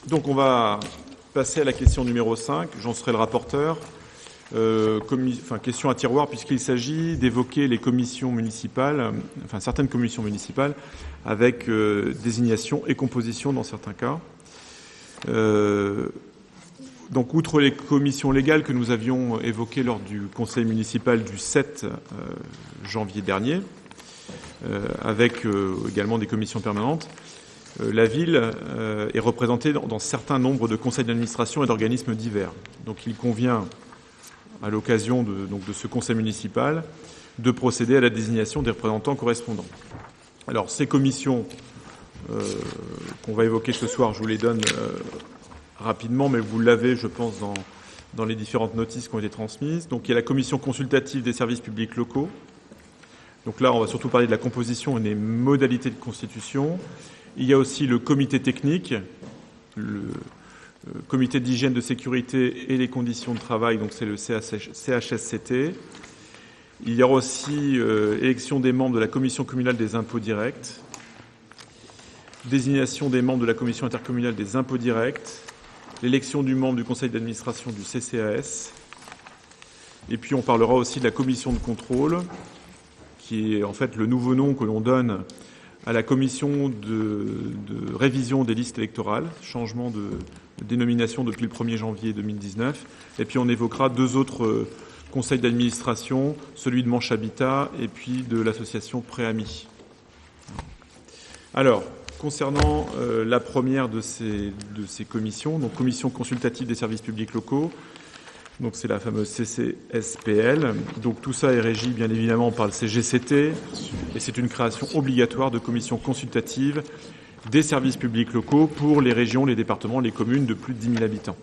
Donc on va passer à la question numéro 5. J'en serai le rapporteur. Question à tiroir, puisqu'il s'agit d'évoquer les commissions municipales, certaines commissions municipales, avec désignation et composition dans certains cas. Donc, outre les commissions légales que nous avions évoquées lors du conseil municipal du 7 janvier dernier, avec également des commissions permanentes, la ville est représentée dans certains nombres de conseils d'administration et d'organismes divers. Donc, il convient, à l'occasion de ce conseil municipal, de procéder à la désignation des représentants correspondants. Alors, ces commissions qu'on va évoquer ce soir, je vous les donne rapidement, mais vous l'avez, je pense, dans les différentes notices qui ont été transmises. Donc, il y a la commission consultative des services publics locaux. Donc là, on va surtout parler de la composition et des modalités de constitution. Il y a aussi le comité technique, le comité d'hygiène, de sécurité et les conditions de travail, donc c'est le CHSCT. Il y aura aussi élection des membres de la commission communale des impôts directs, désignation des membres de la commission intercommunale des impôts directs, l'élection du membre du conseil d'administration du CCAS. Et puis on parlera aussi de la commission de contrôle, qui est en fait le nouveau nom que l'on donne à la commission de révision des listes électorales, changement de dénomination depuis le 1er janvier 2019. Et puis on évoquera deux autres conseils d'administration, celui de Manche Habitat et puis de l'association Préamis. Alors, concernant la première de ces commissions, donc commission consultative des services publics locaux, donc c'est la fameuse CCSPL. Donc tout ça est régi bien évidemment par le CGCT et c'est une création obligatoire de commissions consultatives des services publics locaux pour les régions, les départements, les communes de plus de 10 000 habitants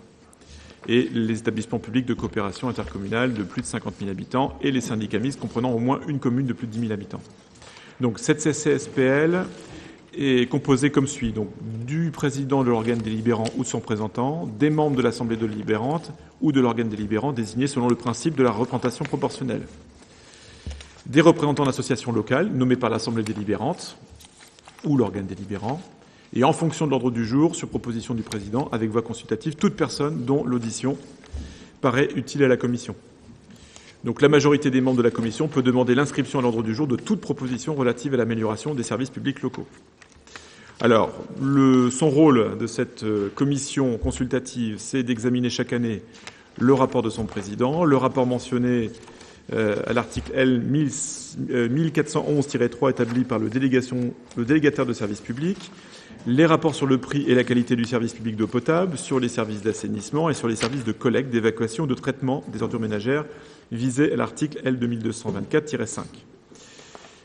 et les établissements publics de coopération intercommunale de plus de 50 000 habitants et les syndicats mixtes comprenant au moins une commune de plus de 10 000 habitants. Donc cette CCSPL est composée comme suit, donc du président de l'organe délibérant ou de son représentant, des membres de l'assemblée délibérante ou de l'organe délibérant désignés selon le principe de la représentation proportionnelle, des représentants d'associations locales nommés par l'assemblée délibérante ou l'organe délibérant, et en fonction de l'ordre du jour, sur proposition du président, avec voix consultative, toute personne dont l'audition paraît utile à la commission. Donc la majorité des membres de la commission peut demander l'inscription à l'ordre du jour de toute proposition relative à l'amélioration des services publics locaux. Alors, son rôle de cette commission consultative, c'est d'examiner chaque année le rapport de son président, le rapport mentionné à l'article L 1411-3 établi par le délégataire de services publics, les rapports sur le prix et la qualité du service public d'eau potable, sur les services d'assainissement et sur les services de collecte, d'évacuation ou de traitement des ordures ménagères visés à l'article L 2224-5.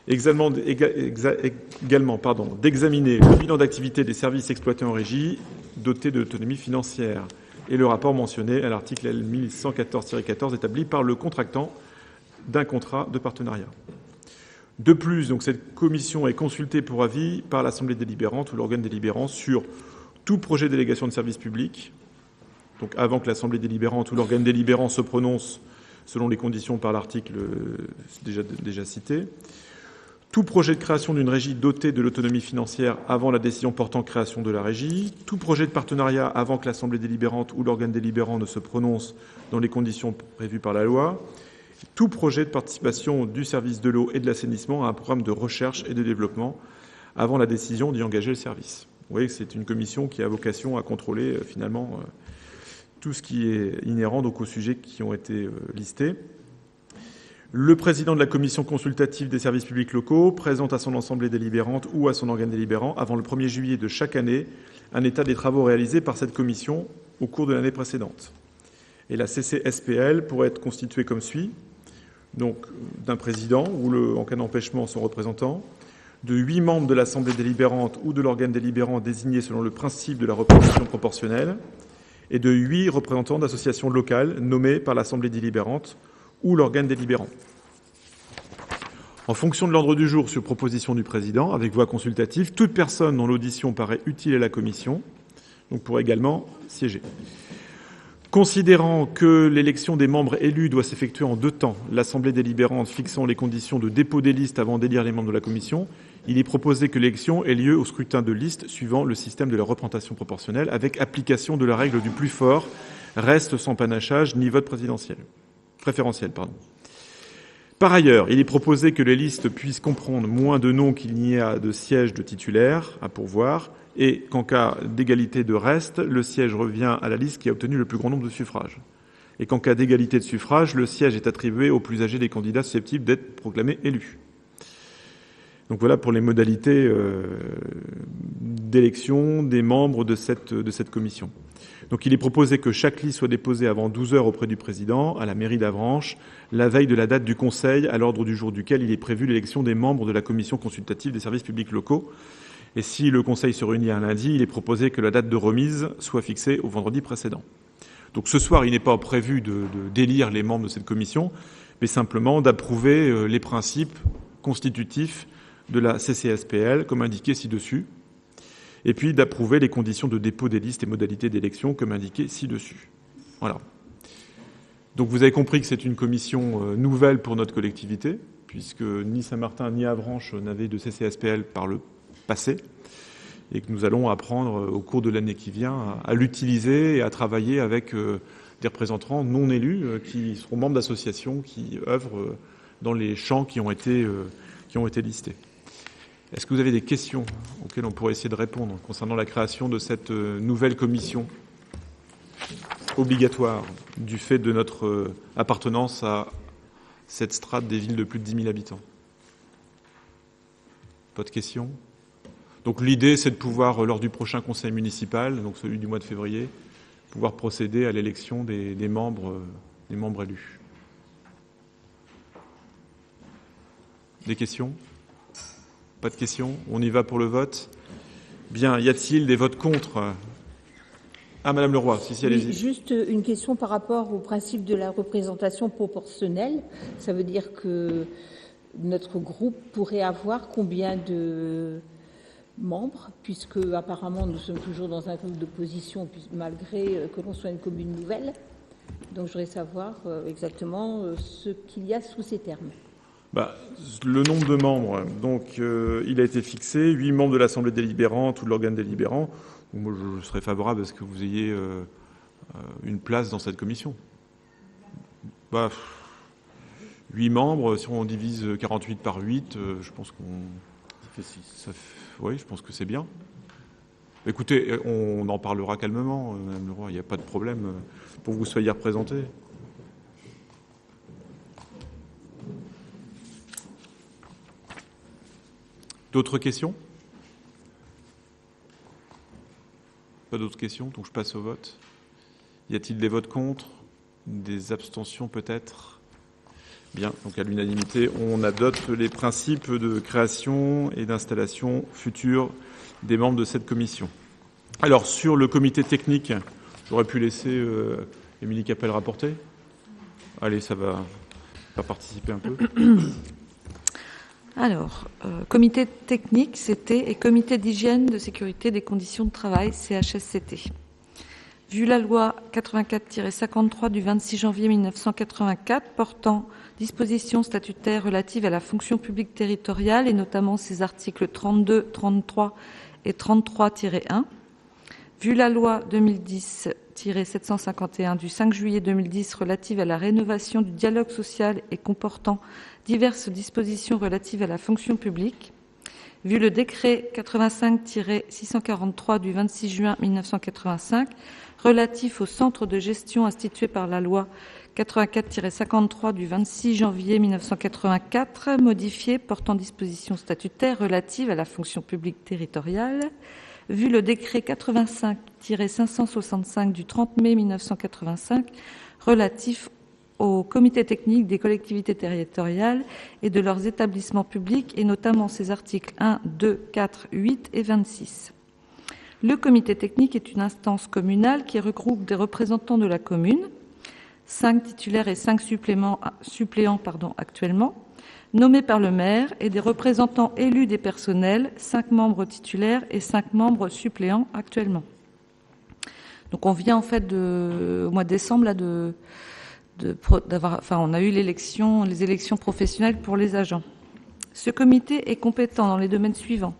Également, d'examiner le bilan d'activité des services exploités en régie dotés de l'autonomie financière et le rapport mentionné à l'article L 1114-14 établi par le contractant d'un contrat de partenariat. De plus, donc, cette commission est consultée pour avis par l'assemblée délibérante ou l'organe délibérant sur tout projet de délégation de service public, donc avant que l'assemblée délibérante ou l'organe délibérant se prononce selon les conditions par l'article déjà cité, tout projet de création d'une régie dotée de l'autonomie financière avant la décision portant création de la régie, tout projet de partenariat avant que l'assemblée délibérante ou l'organe délibérant ne se prononce dans les conditions prévues par la loi, tout projet de participation du service de l'eau et de l'assainissement à un programme de recherche et de développement avant la décision d'y engager le service. Vous voyez que c'est une commission qui a vocation à contrôler finalement tout ce qui est inhérent donc aux sujets qui ont été listés. Le président de la commission consultative des services publics locaux présente à son assemblée délibérante ou à son organe délibérant avant le 1er juillet de chaque année un état des travaux réalisés par cette commission au cours de l'année précédente. Et la CCSPL pourrait être constituée comme suit, donc d'un président ou, en cas d'empêchement, son représentant, de 8 membres de l'assemblée délibérante ou de l'organe délibérant désignés selon le principe de la représentation proportionnelle et de 8 représentants d'associations locales nommés par l'assemblée délibérante ou l'organe délibérant. En fonction de l'ordre du jour sur proposition du président, avec voix consultative, toute personne dont l'audition paraît utile à la commission donc pourrait également siéger. Considérant que l'élection des membres élus doit s'effectuer en 2 temps, l'assemblée délibérante fixant les conditions de dépôt des listes avant d'élire les membres de la commission, il est proposé que l'élection ait lieu au scrutin de liste suivant le système de la représentation proportionnelle avec application de la règle du plus fort, reste sans panachage ni vote préférentiel. Par ailleurs, il est proposé que les listes puissent comprendre moins de noms qu'il n'y a de sièges de titulaires à pourvoir et qu'en cas d'égalité de reste, le siège revient à la liste qui a obtenu le plus grand nombre de suffrages. Et qu'en cas d'égalité de suffrages, le siège est attribué au plus âgé des candidats susceptibles d'être proclamés élus. Donc voilà pour les modalités d'élection des membres de cette commission. Donc il est proposé que chaque liste soit déposée avant 12 heures auprès du président à la mairie d'Avranches, la veille de la date du conseil, à l'ordre du jour duquel il est prévu l'élection des membres de la commission consultative des services publics locaux. Et si le conseil se réunit un lundi, il est proposé que la date de remise soit fixée au vendredi précédent. Donc ce soir, il n'est pas prévu d'élire les membres de cette commission, mais simplement d'approuver les principes constitutifs de la CCSPL, comme indiqué ci-dessus, et puis d'approuver les conditions de dépôt des listes et modalités d'élection, comme indiqué ci-dessus. Voilà. Donc vous avez compris que c'est une commission nouvelle pour notre collectivité, puisque ni Saint-Martin ni Avranches n'avaient de CCSPL par le passé, et que nous allons apprendre au cours de l'année qui vient à l'utiliser et à travailler avec des représentants non élus qui seront membres d'associations qui œuvrent dans les champs qui ont été listés. Est-ce que vous avez des questions auxquelles on pourrait essayer de répondre concernant la création de cette nouvelle commission obligatoire du fait de notre appartenance à cette strate des villes de plus de 10 000 habitants? Pas de questions? Donc l'idée, c'est de pouvoir, lors du prochain conseil municipal, donc celui du mois de février, pouvoir procéder à l'élection des membres élus. Des questions? Pas de questions? On y va pour le vote? Bien, y a-t-il des votes contre? Ah, Madame Leroy, si, allez-y. Oui, juste une question par rapport au principe de la représentation proportionnelle. Ça veut dire que notre groupe pourrait avoir combien de membres, puisque apparemment nous sommes toujours dans un groupe d'opposition, malgré que l'on soit une commune nouvelle. Donc je voudrais savoir exactement ce qu'il y a sous ces termes. Le nombre de membres, donc il a été fixé, 8 membres de l'Assemblée délibérante ou de l'organe délibérant. Moi, je serais favorable à ce que vous ayez une place dans cette commission. 8 membres, si on divise 48 par 8, je pense qu'on... Ça fait 6. Oui, je pense que c'est bien. Écoutez, on en parlera calmement, Madame Leroy, il n'y a pas de problème pour que vous soyez représentés. D'autres questions? Pas d'autres questions, donc je passe au vote. Y a-t-il des votes contre? Des abstentions peut-être? Bien, donc à l'unanimité, on adopte les principes de création et d'installation future des membres de cette commission. Alors, sur le comité technique, j'aurais pu laisser Émilie Capel rapporter. Allez, ça va participer un peu. Alors, comité technique, c'était et comité d'hygiène, de sécurité des conditions de travail, CHSCT. Vu la loi 84-53 du 26 janvier 1984 portant dispositions statutaires relatives à la fonction publique territoriale et notamment ses articles 32, 33 et 33-1, vu la loi 2010-751 du 5 juillet 2010 relative à la rénovation du dialogue social et comportant diverses dispositions relatives à la fonction publique, vu le décret 85-643 du 26 juin 1985 relatif au centre de gestion institué par la loi 84-53 du 26 janvier 1984 modifié portant dispositions statutaires relatives à la fonction publique territoriale, vu le décret 85-565 du 30 mai 1985 relatif au comité technique des collectivités territoriales et de leurs établissements publics, et notamment ses articles 1, 2, 4, 8 et 26. Le comité technique est une instance communale qui regroupe des représentants de la commune, 5 titulaires et 5 suppléants actuellement, nommés par le maire, et des représentants élus des personnels, 5 membres titulaires et 5 membres suppléants actuellement. Donc on vient en fait au mois de décembre là, on a eu les élections professionnelles pour les agents. Ce comité est compétent dans les domaines suivants: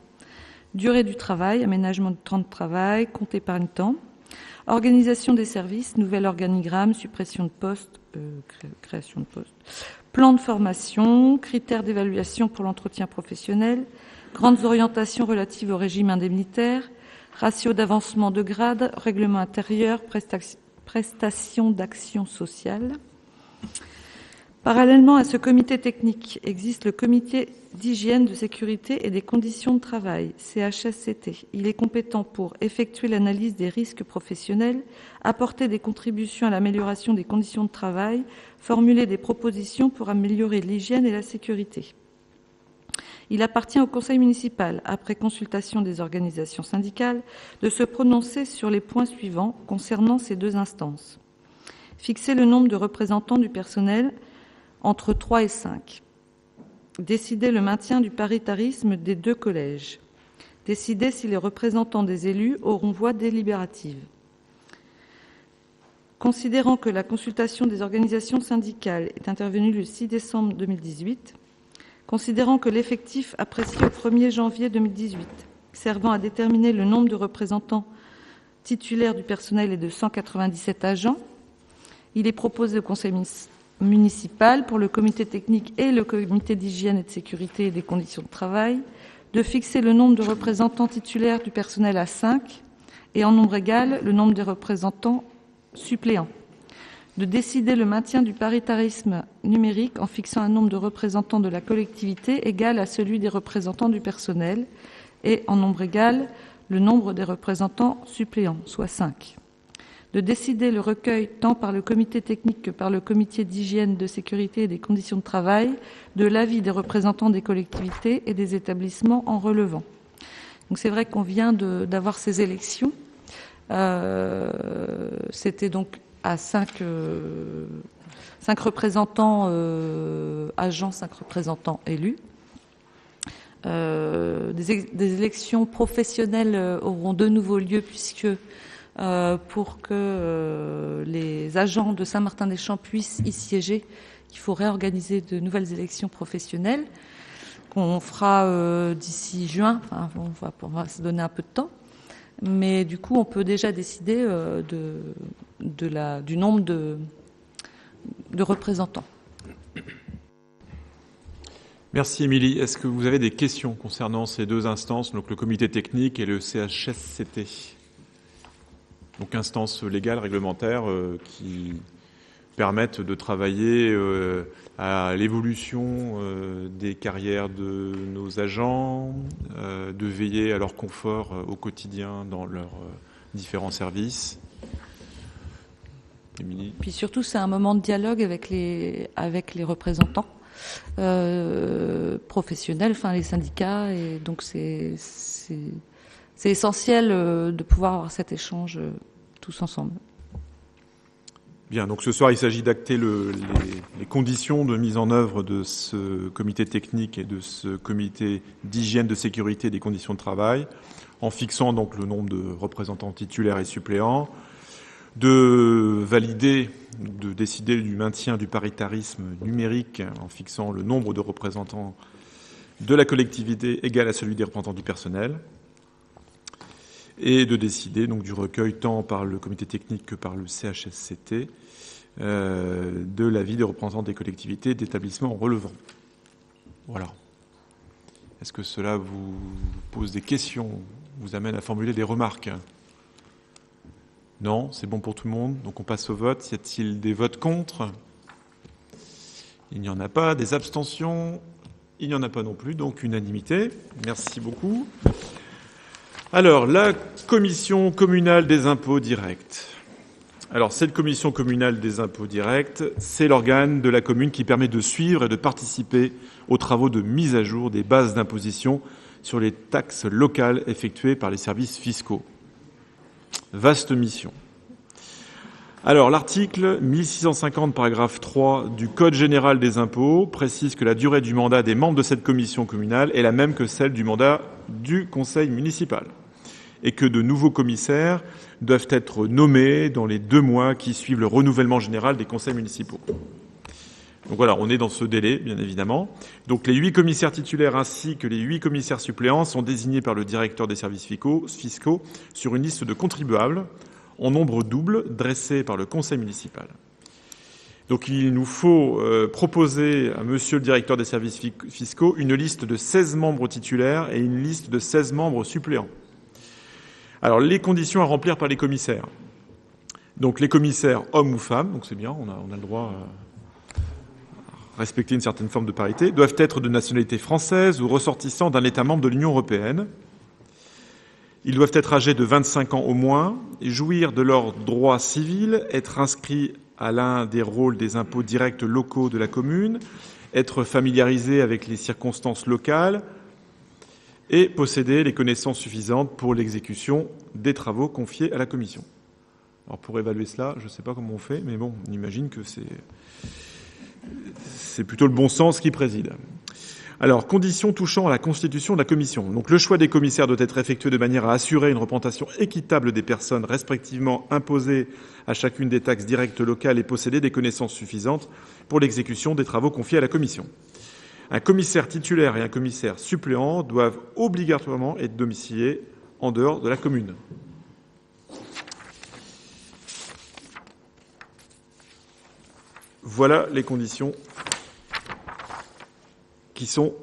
durée du travail, aménagement du temps de travail, compte épargne-temps, organisation des services, nouvel organigramme, suppression de postes, création de postes, plan de formation, critères d'évaluation pour l'entretien professionnel, grandes orientations relatives au régime indemnitaire, ratio d'avancement de grade, règlement intérieur, prestations d'action sociale. Parallèlement à ce comité technique, existe le comité d'hygiène, de sécurité et des conditions de travail, CHSCT. Il est compétent pour effectuer l'analyse des risques professionnels, apporter des contributions à l'amélioration des conditions de travail, formuler des propositions pour améliorer l'hygiène et la sécurité. Il appartient au conseil municipal, après consultation des organisations syndicales, de se prononcer sur les points suivants concernant ces deux instances. Fixer le nombre de représentants du personnel entre 3 et 5. Décider le maintien du paritarisme des deux collèges. Décider si les représentants des élus auront voix délibérative. Considérant que la consultation des organisations syndicales est intervenue le 6 décembre 2018, considérant que l'effectif apprécié au 1er janvier 2018, servant à déterminer le nombre de représentants titulaires du personnel est de 197 agents, il est proposé au conseil municipal, pour le comité technique et le comité d'hygiène et de sécurité et des conditions de travail, de fixer le nombre de représentants titulaires du personnel à 5 et en nombre égal le nombre des représentants suppléants, de décider le maintien du paritarisme numérique en fixant un nombre de représentants de la collectivité égal à celui des représentants du personnel et en nombre égal le nombre des représentants suppléants, soit 5. De décider le recueil tant par le comité technique que par le comité d'hygiène, de sécurité et des conditions de travail de l'avis des représentants des collectivités et des établissements en relevant. Donc c'est vrai qu'on vient d'avoir ces élections. C'était donc à 5 représentants agents, 5 représentants élus. Des élections professionnelles auront de nouveau lieu puisque pour que les agents de Saint-Martin-des-Champs puissent y siéger, il faut réorganiser de nouvelles élections professionnelles qu'on fera d'ici juin. Enfin, on va se donner un peu de temps. Mais du coup, on peut déjà décider du nombre de représentants. Merci Émilie. Est-ce que vous avez des questions concernant ces deux instances, donc le comité technique et le CHSCT ? Donc instances légales, réglementaires, qui permettent de travailler à l'évolution des carrières de nos agents, de veiller à leur confort au quotidien dans leurs différents services. Émilie. Puis surtout, c'est un moment de dialogue avec les représentants professionnels, enfin les syndicats, et donc c'est essentiel de pouvoir avoir cet échange tous ensemble. Bien, donc ce soir, il s'agit d'acter les conditions de mise en œuvre de ce comité technique et de ce comité d'hygiène, de sécurité et des conditions de travail, en fixant donc le nombre de représentants titulaires et suppléants, de valider, de décider du maintien du paritarisme numérique en fixant le nombre de représentants de la collectivité égal à celui des représentants du personnel, et de décider donc du recueil tant par le comité technique que par le CHSCT de l'avis des représentants des collectivités et d'établissements relevant. Voilà. Est-ce que cela vous pose des questions, vous amène à formuler des remarques ? Non, c'est bon pour tout le monde. Donc on passe au vote. Y a-t-il des votes contre ? Il n'y en a pas. Des abstentions ? Il n'y en a pas non plus. Donc unanimité. Merci beaucoup. Alors, la commission communale des impôts directs. Alors, cette commission communale des impôts directs, c'est l'organe de la commune qui permet de suivre et de participer aux travaux de mise à jour des bases d'imposition sur les taxes locales effectuées par les services fiscaux. Vaste mission. Alors, l'article 1650, paragraphe 3 du Code général des impôts précise que la durée du mandat des membres de cette commission communale est la même que celle du mandat du conseil municipal et que de nouveaux commissaires doivent être nommés dans les 2 mois qui suivent le renouvellement général des conseils municipaux. Donc voilà, on est dans ce délai, bien évidemment. Donc les 8 commissaires titulaires ainsi que les 8 commissaires suppléants sont désignés par le directeur des services fiscaux sur une liste de contribuables en nombre double dressée par le conseil municipal. Donc il nous faut proposer à monsieur le directeur des services fiscaux une liste de 16 membres titulaires et une liste de 16 membres suppléants. Alors les conditions à remplir par les commissaires. Donc les commissaires hommes ou femmes, donc c'est bien, on a le droit à respecter une certaine forme de parité, doivent être de nationalité française ou ressortissant d'un État membre de l'Union européenne. Ils doivent être âgés de 25 ans au moins, jouir de leurs droits civils, être inscrits à l'un des rôles des impôts directs locaux de la commune, être familiarisés avec les circonstances locales et posséder les connaissances suffisantes pour l'exécution des travaux confiés à la commission. Alors pour évaluer cela, je ne sais pas comment on fait, mais bon, on imagine que c'est plutôt le bon sens qui préside. Alors, conditions touchant à la constitution de la commission. Donc, le choix des commissaires doit être effectué de manière à assurer une représentation équitable des personnes respectivement imposées à chacune des taxes directes locales et posséder des connaissances suffisantes pour l'exécution des travaux confiés à la commission. Un commissaire titulaire et un commissaire suppléant doivent obligatoirement être domiciliés en dehors de la commune. Voilà les conditions qui sont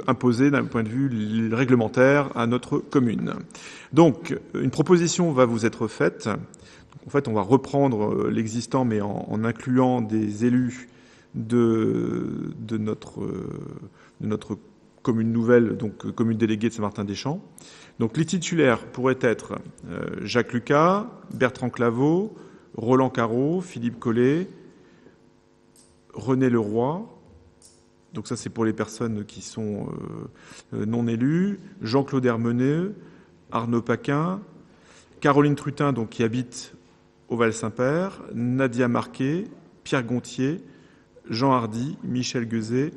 imposées d'un point de vue réglementaire à notre commune. Donc, une proposition va vous être faite. En fait, on va reprendre l'existant, mais en incluant des élus de notre commune nouvelle, donc commune déléguée de Saint-Martin-des-Champs. Donc, les titulaires pourraient être Jacques Lucas, Bertrand Claveau, Roland Carreau, Philippe Collet, René Leroy. Donc ça, c'est pour les personnes qui sont non élues. Jean-Claude Hermeneux, Arnaud Paquin, Caroline Trutin, donc, qui habite au Val-Saint-Père, Nadia Marquet, Pierre Gontier, Jean Hardy, Michel Guezet,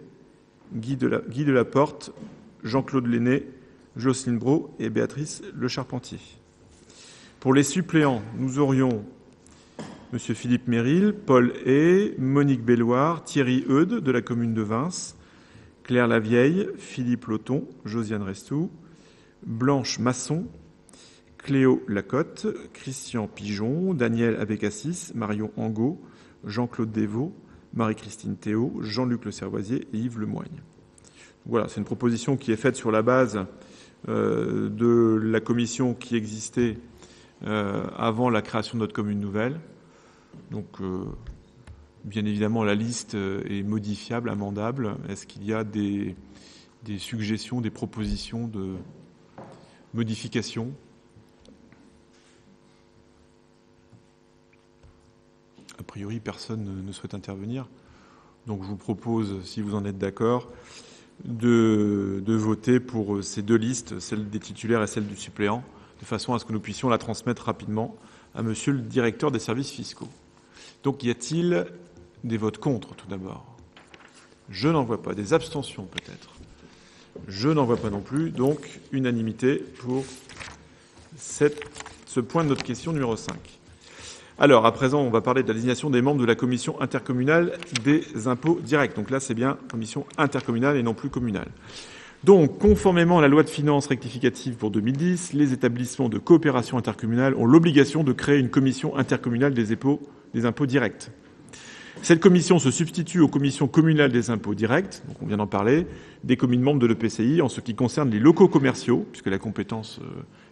Guy Delaporte, Jean-Claude Lenné, Jocelyne Brault et Béatrice Le Charpentier. Pour les suppléants, nous aurions Monsieur Philippe Méril, Paul Hay, Monique Belloir, Thierry Eudes de la commune de Vins, Claire Lavieille, Philippe Loton, Josiane Restou, Blanche Masson, Cléo Lacotte, Christian Pigeon, Daniel Abécassis, Marion Angot, Jean-Claude Desvaux, Marie-Christine Théot, Jean-Luc Le Servoisier et Yves Lemoigne. Voilà, c'est une proposition qui est faite sur la base de la commission qui existait avant la création de notre commune nouvelle. Donc, bien évidemment, la liste est modifiable, amendable. Est-ce qu'il y a des suggestions, des propositions de modification ? A priori, personne ne souhaite intervenir. Donc, je vous propose, si vous en êtes d'accord, de voter pour ces deux listes, celle des titulaires et celle du suppléant, de façon à ce que nous puissions la transmettre rapidement à monsieur le directeur des services fiscaux. Donc, y a-t-il des votes contre, tout d'abord ? Je n'en vois pas. Des abstentions, peut-être ? Je n'en vois pas non plus. Donc, unanimité pour ce point de notre question numéro 5. Alors, à présent, on va parler de la désignation des membres de la commission intercommunale des impôts directs. Donc là, c'est bien commission intercommunale et non plus communale. Donc, conformément à la loi de finances rectificative pour 2010, les établissements de coopération intercommunale ont l'obligation de créer une commission intercommunale des impôts directs. Cette commission se substitue aux commissions communales des impôts directs, donc on vient d'en parler, des communes membres de l'EPCI en ce qui concerne les locaux commerciaux, puisque la compétence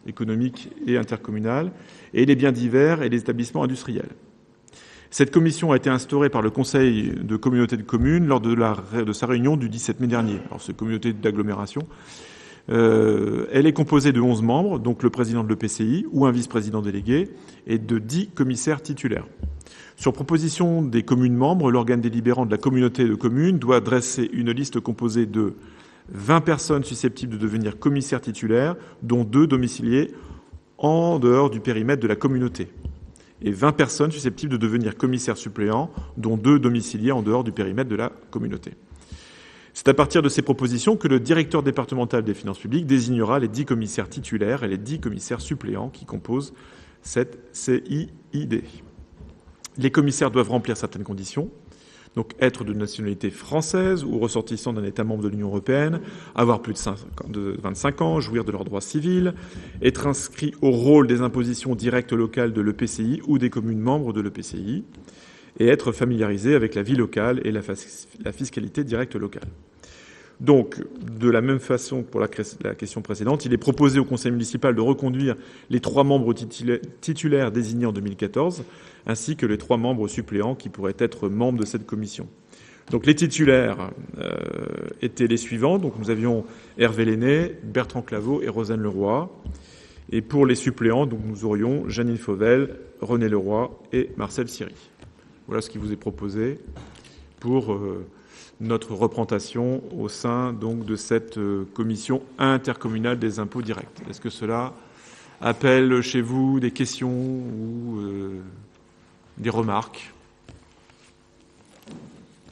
économique est intercommunale, et les biens divers et les établissements industriels. Cette commission a été instaurée par le Conseil de communauté de communes lors de sa réunion du 17 mai dernier. Alors, cette communauté d'agglomération, elle est composée de 11 membres, donc le président de l'EPCI ou un vice-président délégué, et de 10 commissaires titulaires. Sur proposition des communes membres, l'organe délibérant de la communauté de communes doit dresser une liste composée de 20 personnes susceptibles de devenir commissaires titulaires, dont 2 domiciliés en dehors du périmètre de la communauté, et 20 personnes susceptibles de devenir commissaires suppléants, dont 2 domiciliés en dehors du périmètre de la communauté. C'est à partir de ces propositions que le directeur départemental des finances publiques désignera les 10 commissaires titulaires et les 10 commissaires suppléants qui composent cette CIID. Les commissaires doivent remplir certaines conditions. Donc être de nationalité française ou ressortissant d'un État membre de l'Union européenne, avoir plus de 25 ans, jouir de leurs droits civils, être inscrit au rôle des impositions directes locales de l'EPCI ou des communes membres de l'EPCI, et être familiarisé avec la vie locale et la fiscalité directe locale. Donc, de la même façon que pour la question précédente, il est proposé au conseil municipal de reconduire les 3 membres titulaires désignés en 2014, ainsi que les 3 membres suppléants qui pourraient être membres de cette commission. Donc, les titulaires étaient les suivants. Donc, nous avions Hervé Lenné, Bertrand Claveau et Rosanne Leroy. Et pour les suppléants, donc, nous aurions Janine Fauvel, René Leroy et Marcel Siry. Voilà ce qui vous est proposé pour notre représentation au sein donc de cette commission intercommunale des impôts directs. Est-ce que cela appelle chez vous des questions ou des remarques?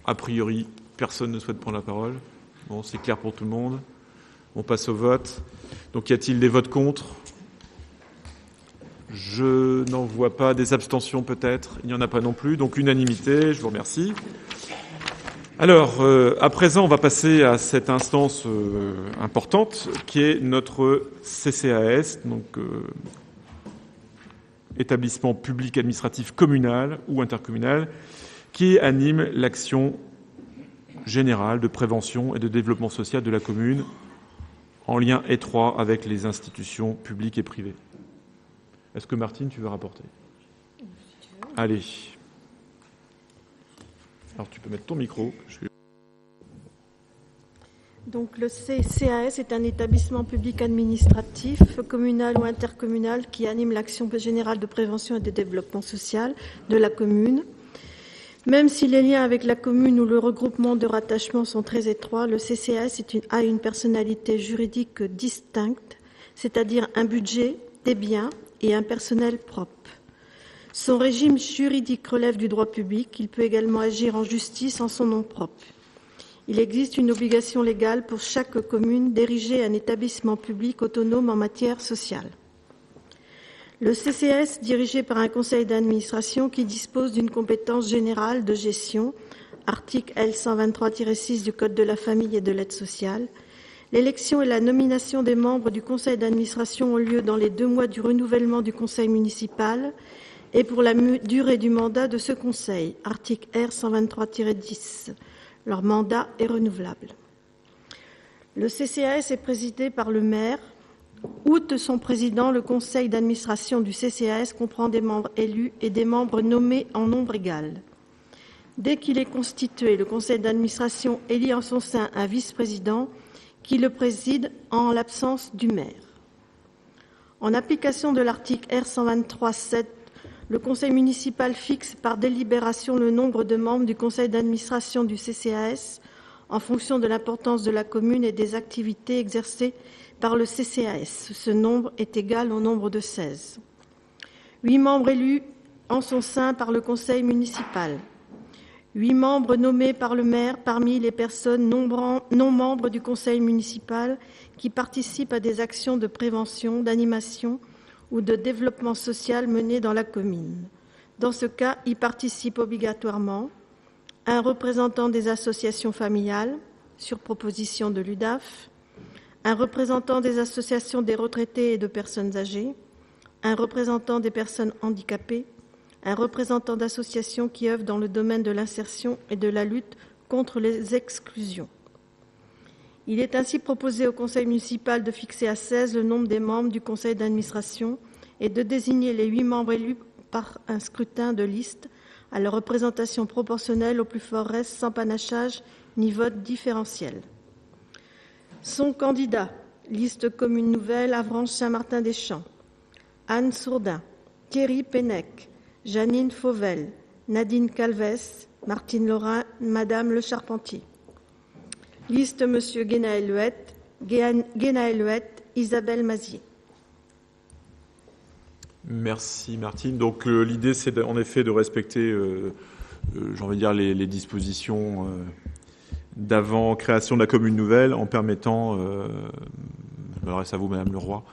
A priori, personne ne souhaite prendre la parole. Bon, c'est clair pour tout le monde. On passe au vote. Donc, y a-t-il des votes contre? Je n'en vois pas. Des abstentions peut-être? Il n'y en a pas non plus. Donc, unanimité. Je vous remercie. Alors, à présent, on va passer à cette instance importante qui est notre CCAS, donc établissement public administratif communal ou intercommunal, qui anime l'action générale de prévention et de développement social de la commune en lien étroit avec les institutions publiques et privées. Est-ce que Martine, tu veux rapporter? Allez. Alors, tu peux mettre ton micro. Donc, le CCAS est un établissement public administratif, communal ou intercommunal, qui anime l'action générale de prévention et de développement social de la commune. Même si les liens avec la commune ou le regroupement de rattachement sont très étroits, le CCAS a une personnalité juridique distincte, c'est-à-dire un budget, des biens et un personnel propre. Son régime juridique relève du droit public. Il peut également agir en justice en son nom propre. Il existe une obligation légale pour chaque commune d'ériger un établissement public autonome en matière sociale. Le CCAS, dirigé par un conseil d'administration qui dispose d'une compétence générale de gestion, article L123-6 du Code de la famille et de l'aide sociale. L'élection et la nomination des membres du conseil d'administration ont lieu dans les 2 mois du renouvellement du conseil municipal et pour la durée du mandat de ce conseil, article R123-10. Leur mandat est renouvelable. Le CCAS est présidé par le maire. Outre son président, le conseil d'administration du CCAS comprend des membres élus et des membres nommés en nombre égal. Dès qu'il est constitué, le conseil d'administration élit en son sein un vice-président qui le préside en l'absence du maire. En application de l'article R123-7, le conseil municipal fixe par délibération le nombre de membres du conseil d'administration du CCAS en fonction de l'importance de la commune et des activités exercées par le CCAS. Ce nombre est égal au nombre de 16. 8 membres élus en son sein par le conseil municipal. 8 membres nommés par le maire parmi les personnes non membres du conseil municipal qui participent à des actions de prévention, d'animation ou de développement social menées dans la commune. Dans ce cas, y participe obligatoirement un représentant des associations familiales, sur proposition de l'UDAF, un représentant des associations des retraités et de personnes âgées, un représentant des personnes handicapées, un représentant d'associations qui œuvrent dans le domaine de l'insertion et de la lutte contre les exclusions. Il est ainsi proposé au conseil municipal de fixer à 16 le nombre des membres du conseil d'administration et de désigner les 8 membres élus par un scrutin de liste à la représentation proportionnelle au plus fort reste sans panachage ni vote différentiel. Son candidat, liste commune nouvelle, Avranches-Saint-Martin-des-Champs, Anne Sourdin, Thierry Pennec, Janine Fauvel, Nadine Calves, Martine Lorrain, Madame Le Charpentier. Liste Monsieur Guénaël Huette, Isabelle Mazier. Merci Martine. Donc l'idée c'est en effet de respecter, j'ai envie de dire, les dispositions d'avant création de la commune nouvelle en permettant, je m'adresse à vous Madame Leroy,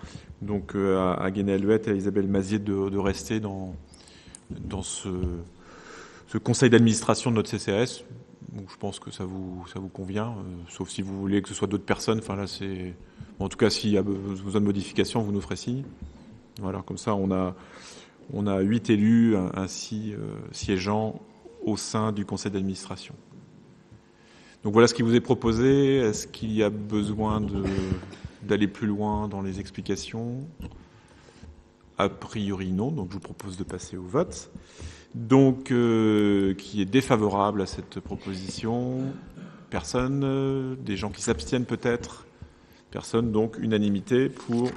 donc à Guénaël Huette et à Isabelle Mazier de rester dans ce conseil d'administration de notre CCAS. Donc, je pense que ça vous convient, sauf si vous voulez que ce soit d'autres personnes. Enfin là, c'est... Bon, en tout cas, s'il y a besoin de modification, vous nous ferez signe. Voilà, comme ça, on a 8 élus ainsi siégeant au sein du conseil d'administration. Donc voilà ce qui vous est proposé. Est-ce qu'il y a besoin d'aller plus loin dans les explications ? A priori non, donc je vous propose de passer au vote. Donc, qui est défavorable à cette proposition ? Personne. Des gens qui s'abstiennent peut-être ? Personne. Donc, unanimité pour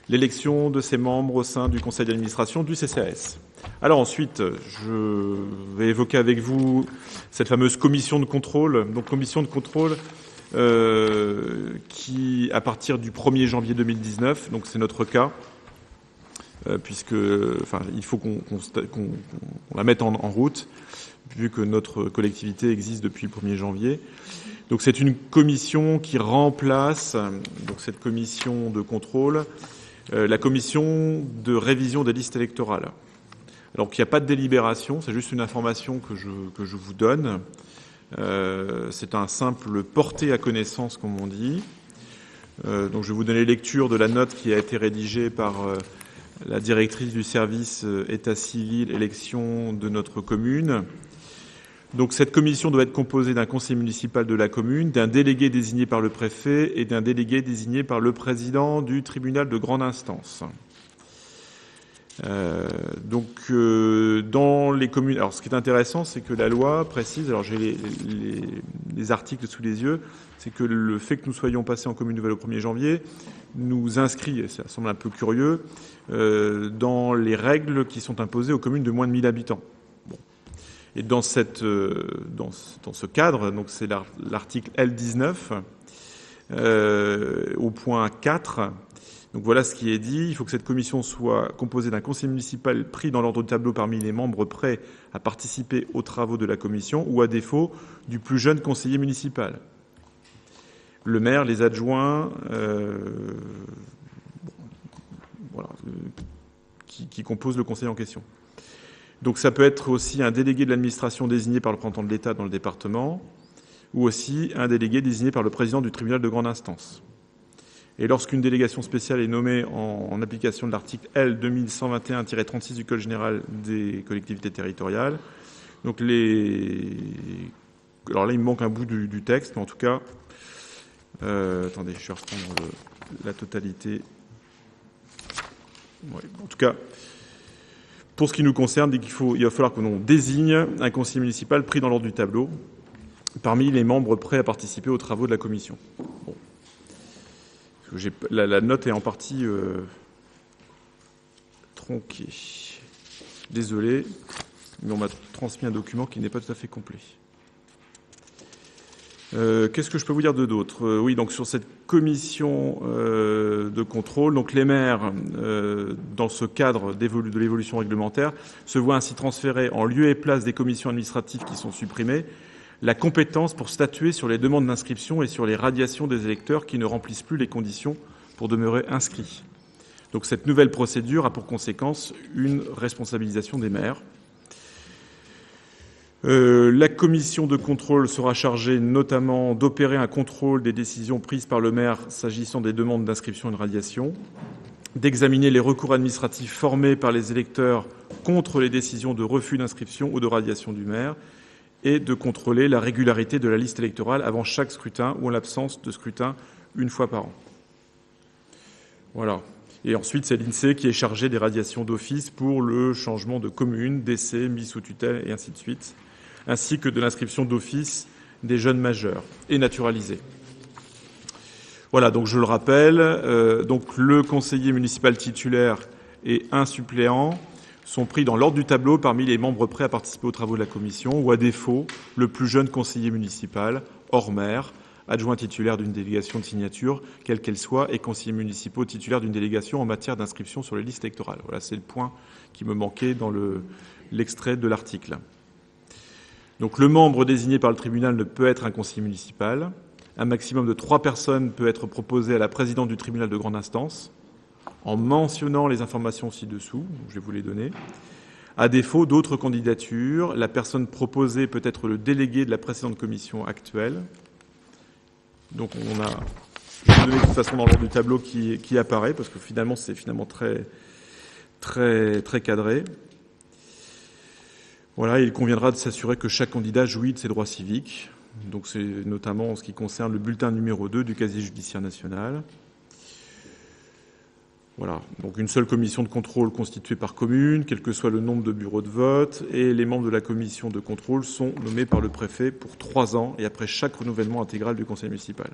l'élection de ces membres au sein du conseil d'administration du CCAS. Alors ensuite, je vais évoquer avec vous cette fameuse commission de contrôle. Donc, commission de contrôle qui, à partir du 1er janvier 2019, donc c'est notre cas, puisque, enfin, il faut qu'on la mette en route, vu que notre collectivité existe depuis le 1er janvier. Donc, c'est une commission qui remplace, donc cette commission de contrôle, la commission de révision des listes électorales. Alors qu'il n'y a pas de délibération, c'est juste une information que je vous donne. C'est un simple porté à connaissance, comme on dit. Donc, je vais vous donner lecture de la note qui a été rédigée par la directrice du service état civil, élection de notre commune. Donc, cette commission doit être composée d'un conseiller municipal de la commune, d'un délégué désigné par le préfet et d'un délégué désigné par le président du tribunal de grande instance. Dans les communes, alors ce qui est intéressant, c'est que la loi précise, alors j'ai les articles sous les yeux, c'est que le fait que nous soyons passés en commune nouvelle au 1er janvier nous inscrit, et ça semble un peu curieux, dans les règles qui sont imposées aux communes de moins de 1000 habitants. Bon. Et dans ce cadre, donc c'est l'article L19, au point 4. Donc voilà ce qui est dit. Il faut que cette commission soit composée d'un conseiller municipal pris dans l'ordre du tableau parmi les membres prêts à participer aux travaux de la commission, ou à défaut du plus jeune conseiller municipal. Le maire, les adjoints, qui composent le conseil en question. Donc ça peut être aussi un délégué de l'administration désigné par le représentant de l'État dans le département, ou aussi un délégué désigné par le président du tribunal de grande instance. Et lorsqu'une délégation spéciale est nommée en application de l'article L 2121-36 du Code général des collectivités territoriales, donc alors là il me manque un bout du texte, mais en tout cas, attendez, je vais reprendre la totalité. Ouais, en tout cas, pour ce qui nous concerne, il va falloir que l'on désigne un conseiller municipal pris dans l'ordre du tableau parmi les membres prêts à participer aux travaux de la commission. Bon. La note est en partie tronquée. Désolé, mais on m'a transmis un document qui n'est pas tout à fait complet. Qu'est-ce que je peux vous dire d'autre ? Oui, donc sur cette commission de contrôle, donc les maires, dans ce cadre de l'évolution réglementaire, se voient ainsi transférer en lieu et place des commissions administratives qui sont supprimées la compétence pour statuer sur les demandes d'inscription et sur les radiations des électeurs qui ne remplissent plus les conditions pour demeurer inscrits. Donc cette nouvelle procédure a pour conséquence une responsabilisation des maires. La commission de contrôle sera chargée notamment d'opérer un contrôle des décisions prises par le maire s'agissant des demandes d'inscription et de radiation, d'examiner les recours administratifs formés par les électeurs contre les décisions de refus d'inscription ou de radiation du maire, et de contrôler la régularité de la liste électorale avant chaque scrutin ou en l'absence de scrutin une fois par an. Voilà. Et ensuite, c'est l'INSEE qui est chargé des radiations d'office pour le changement de commune, décès, mise sous tutelle et ainsi de suite, ainsi que de l'inscription d'office des jeunes majeurs et naturalisés. Voilà, donc je le rappelle, donc le conseiller municipal titulaire et un suppléant sont pris dans l'ordre du tableau parmi les membres prêts à participer aux travaux de la commission, ou à défaut, le plus jeune conseiller municipal, hors maire, adjoint titulaire d'une délégation de signature, quelle qu'elle soit, et conseillers municipaux titulaires d'une délégation en matière d'inscription sur les listes électorales. Voilà, c'est le point qui me manquait dans l'extrait de l'article. Donc le membre désigné par le tribunal ne peut être un conseiller municipal. Un maximum de 3 personnes peut être proposé à la présidente du tribunal de grande instance, en mentionnant les informations ci-dessous, je vais vous les donner. À défaut d'autres candidatures, la personne proposée peut être le délégué de la précédente commission actuelle. Donc on a donné de toute façon dans l'ordre du tableau qui apparaît, parce que finalement c'est très, très, très cadré. Voilà, il conviendra de s'assurer que chaque candidat jouit de ses droits civiques. Donc c'est notamment en ce qui concerne le bulletin numéro 2 du casier judiciaire national. Voilà, donc une seule commission de contrôle constituée par commune, quel que soit le nombre de bureaux de vote, et les membres de la commission de contrôle sont nommés par le préfet pour 3 ans et après chaque renouvellement intégral du conseil municipal.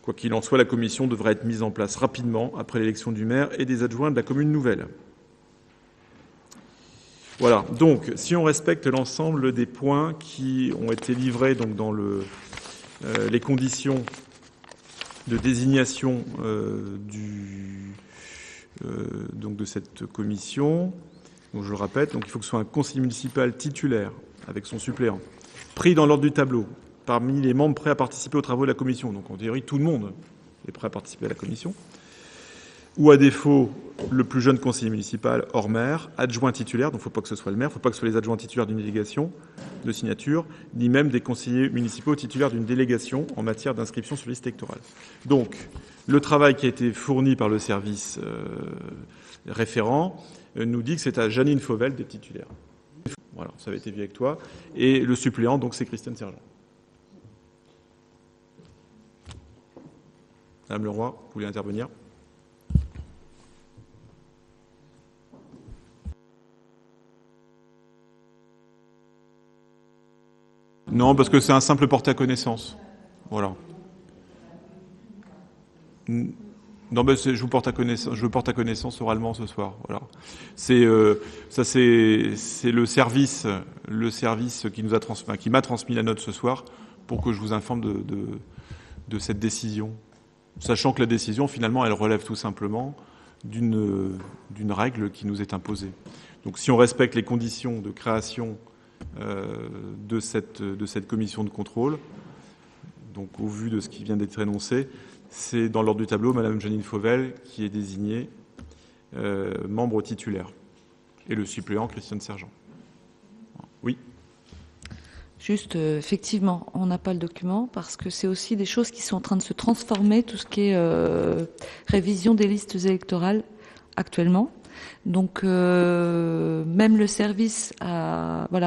Quoi qu'il en soit, la commission devra être mise en place rapidement après l'élection du maire et des adjoints de la commune nouvelle. Voilà, donc si on respecte l'ensemble des points qui ont été livrés donc, dans les conditions de désignation donc de cette commission, donc je le répète, donc il faut que ce soit un conseiller municipal titulaire avec son suppléant, pris dans l'ordre du tableau, parmi les membres prêts à participer aux travaux de la commission. Donc en théorie, tout le monde est prêt à participer à la commission. Ou à défaut, le plus jeune conseiller municipal hors maire, adjoint titulaire, donc il ne faut pas que ce soit le maire, il ne faut pas que ce soit les adjoints titulaires d'une délégation de signature, ni même des conseillers municipaux titulaires d'une délégation en matière d'inscription sur liste électorale. Donc, le travail qui a été fourni par le service référent nous dit que c'est à Janine Fauvel d'être titulaire. Voilà, ça avait été vu avec toi. Et le suppléant, donc, c'est Christiane Sergent. Madame Leroy, vous voulez intervenir ? Non, parce que c'est un simple porté à connaissance. Voilà. Non, ben je vous porte à connaissance oralement ce soir. Voilà. C'est le service qui m'a transmis la note ce soir pour que je vous informe de cette décision, sachant que la décision finalement elle relève tout simplement d'une règle qui nous est imposée. Donc si on respecte les conditions de création de cette commission de contrôle, donc au vu de ce qui vient d'être énoncé, c'est dans l'ordre du tableau Madame Janine Fauvel qui est désignée membre titulaire et le suppléant Christiane Sergent. Oui. Juste, effectivement, on n'a pas le document parce que c'est aussi des choses qui sont en train de se transformer, tout ce qui est révision des listes électorales actuellement. Donc, même le service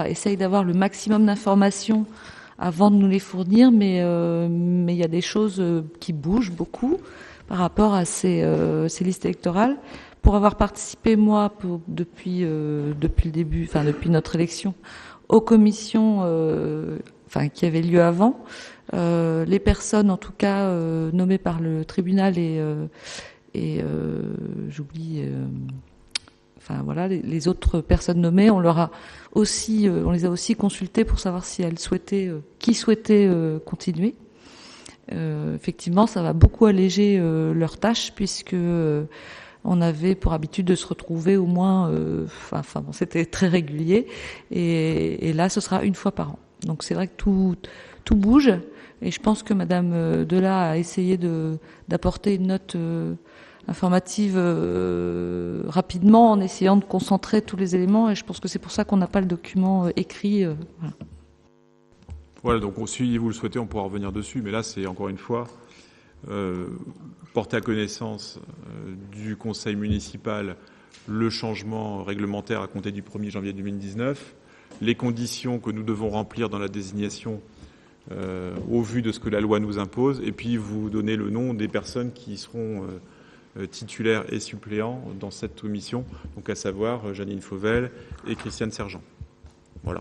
essaye d'avoir le maximum d'informations avant de nous les fournir, mais il y a des choses qui bougent beaucoup par rapport à ces listes électorales. Pour avoir participé, moi, depuis le début, depuis notre élection, aux commissions qui avaient lieu avant, les personnes, en tout cas, nommées par le tribunal et j'oublie... les autres personnes nommées, on les a aussi consultées pour savoir si elles qui souhaitait continuer. Effectivement, ça va beaucoup alléger leurs tâches puisque on avait pour habitude de se retrouver au moins, c'était très régulier et là, ce sera une fois par an. Donc c'est vrai que tout bouge et je pense que Madame Delat a essayé d'apporter une note informative rapidement en essayant de concentrer tous les éléments et je pense que c'est pour ça qu'on n'a pas le document écrit. Voilà, donc si vous le souhaitez, on pourra revenir dessus, mais là c'est encore une fois porter à connaissance du conseil municipal le changement réglementaire à compter du 1er janvier 2019, les conditions que nous devons remplir dans la désignation au vu de ce que la loi nous impose, et puis vous donner le nom des personnes qui seront titulaires et suppléants dans cette commission, donc à savoir Janine Fauvel et Christiane Sergent. Voilà.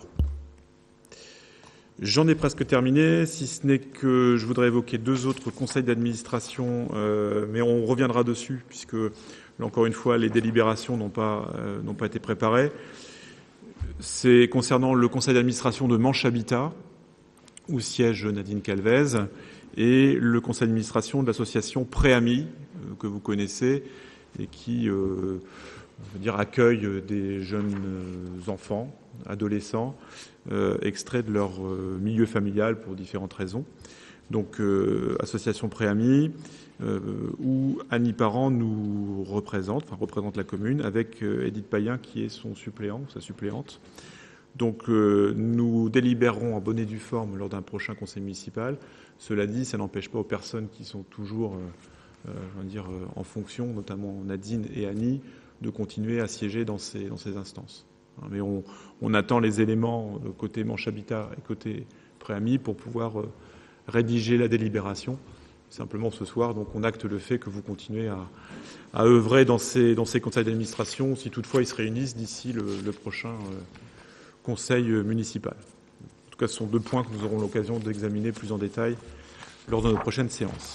J'en ai presque terminé, si ce n'est que je voudrais évoquer 2 autres conseils d'administration, mais on reviendra dessus, puisque, là encore une fois, les délibérations n'ont pas été préparées. C'est concernant le conseil d'administration de Manche Habitat, où siège Nadine Calvez, et le conseil d'administration de l'association Préamis, que vous connaissez, et qui accueille des jeunes enfants, adolescents, extraits de leur milieu familial pour différentes raisons. Donc, association Préamis, où Annie Parent nous représente la commune, avec Edith Payen qui est son suppléant, sa suppléante. Donc nous délibérerons en bonne et due forme lors d'un prochain conseil municipal. Cela dit, ça n'empêche pas aux personnes qui sont toujours en fonction, notamment Nadine et Annie, de continuer à siéger dans ces instances. Mais on attend les éléments côté Manche Habitat et côté Préami pour pouvoir rédiger la délibération. Simplement ce soir, donc on acte le fait que vous continuez à œuvrer dans ces conseils d'administration, si toutefois ils se réunissent d'ici le prochain conseil municipal. En tout cas, ce sont 2 points que nous aurons l'occasion d'examiner plus en détail lors de nos prochaines séances.